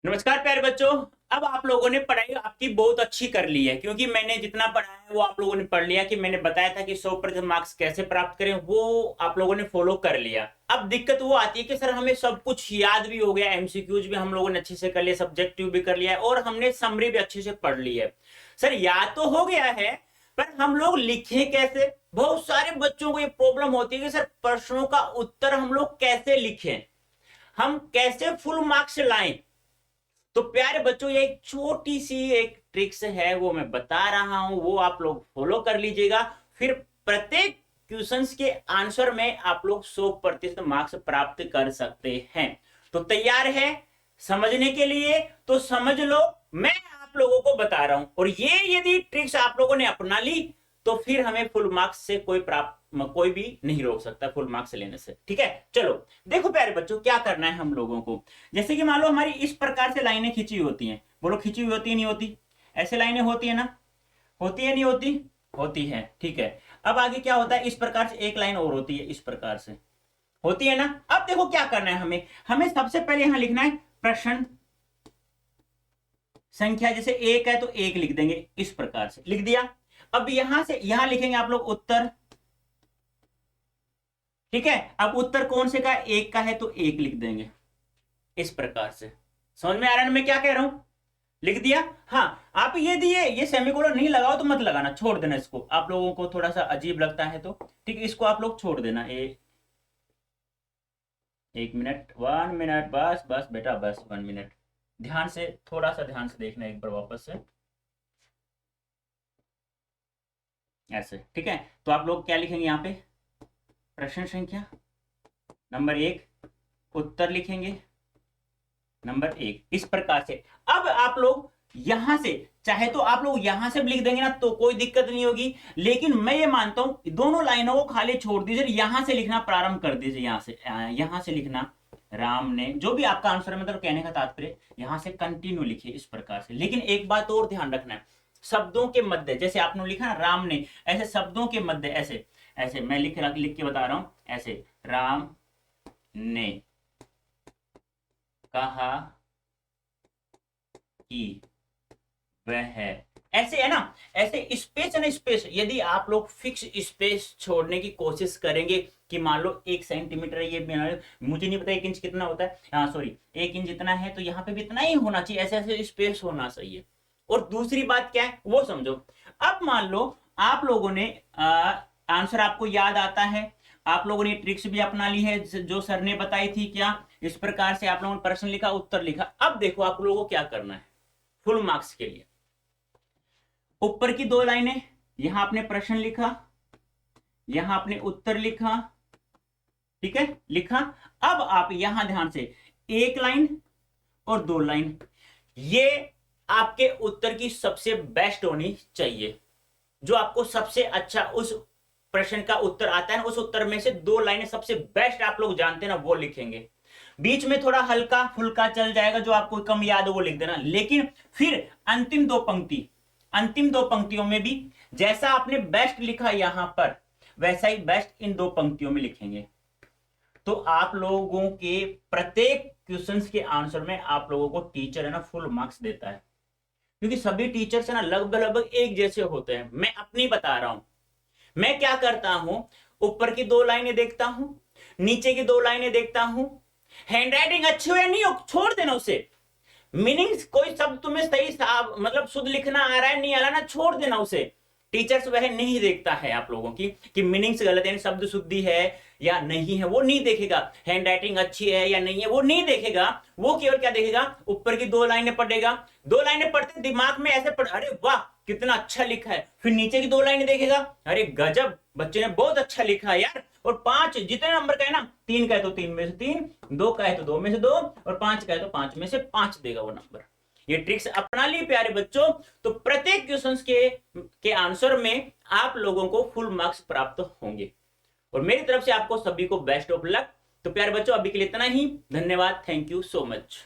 नमस्कार प्यारे बच्चों। अब आप लोगों ने पढ़ाई आपकी बहुत अच्छी कर ली है, क्योंकि मैंने जितना पढ़ाया है वो आप लोगों ने पढ़ लिया। कि मैंने बताया था कि 100% मार्क्स कैसे प्राप्त करें, वो आप लोगों ने फॉलो कर लिया। अब दिक्कत वो आती है कि सर हमें सब कुछ याद भी हो गया, एमसीक्यूज भी हम लोगों ने अच्छे से कर लिया, सब्जेक्टिव भी कर लिया है और हमने समरी भी अच्छे से पढ़ ली है। सर याद तो हो गया है, पर हम लोग लिखें कैसे? बहुत सारे बच्चों को ये प्रॉब्लम होती है कि सर प्रश्नों का उत्तर हम लोग कैसे लिखें, हम कैसे फुल मार्क्स लाएं। तो प्यारे बच्चों, ये एक छोटी सी एक ट्रिक्स है, वो मैं बता रहा हूं, वो आप लोग फॉलो कर लीजिएगा। फिर प्रत्येक क्वेश्चंस के आंसर में आप लोग 100% मार्क्स प्राप्त कर सकते हैं। तो तैयार है समझने के लिए? तो समझ लो, मैं आप लोगों को बता रहा हूं, और ये यदि ट्रिक्स आप लोगों ने अपना ली तो फिर हमें फुल मार्क्स से कोई भी नहीं रोक सकता फुल मार्क्स लेने से। ठीक है, चलो देखो प्यारे बच्चों, क्या करना है हम लोगों को। जैसे कि मान लो हमारी इस प्रकार से लाइनें खींची होती हैं, बोलो खींची हुई होती है नहीं होती? ऐसे लाइनें होती है ना, होती है नहीं होती? होती है। ठीक है, अब आगे क्या होता है, इस प्रकार से एक लाइन और होती है, इस प्रकार से होती है ना। अब देखो क्या करना है हमें, हमें सबसे पहले यहां लिखना है प्रश्न संख्या। जैसे एक है तो एक लिख देंगे, इस प्रकार से लिख दिया। अब यहां से यहां लिखेंगे आप लोग उत्तर। ठीक है, अब उत्तर कौन से का है? एक का है तो एक लिख देंगे, इस प्रकार से। समझ में आ रहा है मैं क्या कह रहा हूं? लिख दिया। हाँ, आप ये दिए, ये सेमीकोलन नहीं लगाओ तो मत लगाना, छोड़ देना इसको। आप लोगों को थोड़ा सा अजीब लगता है तो ठीक, इसको आप लोग छोड़ देना। एक मिनट, 1 मिनट, बस बस बेटा, बस 1 मिनट। ध्यान से, थोड़ा सा ध्यान से देखना एक बार वापस से, ऐसे। ठीक है, तो आप लोग क्या लिखेंगे यहाँ पे? प्रश्न संख्या नंबर 1, उत्तर लिखेंगे नंबर 1, इस प्रकार से। अब आप लोग यहां से चाहे तो आप लोग यहां से भी लिख देंगे ना, तो कोई दिक्कत नहीं होगी। लेकिन मैं ये मानता हूं दोनों लाइनों को खाली छोड़ दीजिए, यहां से लिखना प्रारंभ कर दीजिए। यहां से लिखना, राम ने, जो भी आपका आंसर है, मतलब कहने का तात्पर्य यहां से कंटिन्यू लिखिए इस प्रकार से। लेकिन एक बात और ध्यान रखना है, शब्दों के मध्य, जैसे आपने लिखा ना राम ने, ऐसे शब्दों के मध्य ऐसे ऐसे मैं लिख के बता रहा हूं, ऐसे राम ने कहा कि वह है, ऐसे है ना। ऐसे स्पेस है ना, स्पेस यदि आप लोग फिक्स स्पेस छोड़ने की कोशिश करेंगे कि मान लो 1 सेंटीमीटर, ये मुझे नहीं पता 1 इंच कितना होता है, हाँ सॉरी 1 इंच जितना है, तो यहाँ पे भी इतना ही होना चाहिए, ऐसे ऐसे स्पेस होना चाहिए। और दूसरी बात क्या है वो समझो। अब मान लो आप लोगों ने आंसर आपको याद आता है, आप लोगों ने ट्रिक्स भी अपना ली है जो सर ने बताई थी, क्या इस प्रकार से आप लोगों ने प्रश्न लिखा, उत्तर लिखा। अब देखो आप लोगों को क्या करना है फुल मार्क्स के लिए। ऊपर की 2 लाइनें, यहां आपने प्रश्न लिखा, यहां आपने उत्तर लिखा। ठीक है, लिखा। अब आप यहां ध्यान से, एक लाइन और 2 लाइन, ये आपके उत्तर की सबसे बेस्ट होनी चाहिए। जो आपको सबसे अच्छा उस प्रश्न का उत्तर आता है ना, उस उत्तर में से 2 लाइनें सबसे बेस्ट आप लोग जानते हैं ना, वो लिखेंगे। बीच में थोड़ा हल्का फुल्का चल जाएगा, जो आपको कम याद हो वो लिख देना। लेकिन फिर अंतिम 2 पंक्तियों में भी जैसा आपने बेस्ट लिखा यहां पर, वैसा ही बेस्ट इन 2 पंक्तियों में लिखेंगे। तो आप लोगों के प्रत्येक क्वेश्चंस के आंसर में आप लोगों को टीचर है ना फुल मार्क्स देता है, क्योंकि सभी टीचर्स है ना लगभग लगभग एक जैसे होते हैं। मैं अपनी बता रहा हूं, मैं क्या करता हूं, ऊपर की 2 लाइनें देखता हूं, नीचे की 2 लाइनें देखता हूं, हैंडराइटिंग अच्छी हो या नहीं हो छोड़ देना उसे। मीनिंग्स कोई शब्द तुम्हें सही मतलब शुद्ध लिखना आ रहा है नहीं आ रहा ना, छोड़ देना उसे। टीचर्स वह नहीं देखता है आप लोगों की कि मीनिंग्स गलत है, शब्द शुद्धि है या नहीं है, वो नहीं देखेगा। हैंडराइटिंग अच्छी है या नहीं है वो नहीं देखेगा। वो केवल क्या देखेगा, ऊपर की 2 लाइनें पढ़ेगा। 2 लाइनें पढ़ते दिमाग में ऐसे पढ़, अरे वाह कितना अच्छा लिखा है। फिर नीचे की 2 लाइनें देखेगा, अरे गजब बच्चे ने बहुत अच्छा लिखा है यार। और 5 जितने नंबर का है ना, 3 का है तो 3 में से 3, 2 का है तो 2 में से 2, और 5 का है तो 5 में से 5 देगा वो नंबर। ये ट्रिक्स अपना ली प्यारे बच्चों, तो प्रत्येक क्वेश्चंस के आंसर में आप लोगों को फुल मार्क्स प्राप्त होंगे। और मेरी तरफ से आपको सभी को बेस्ट ऑफ लक। तो प्यारे बच्चों, अभी के लिए इतना ही। धन्यवाद, थैंक यू सो मच।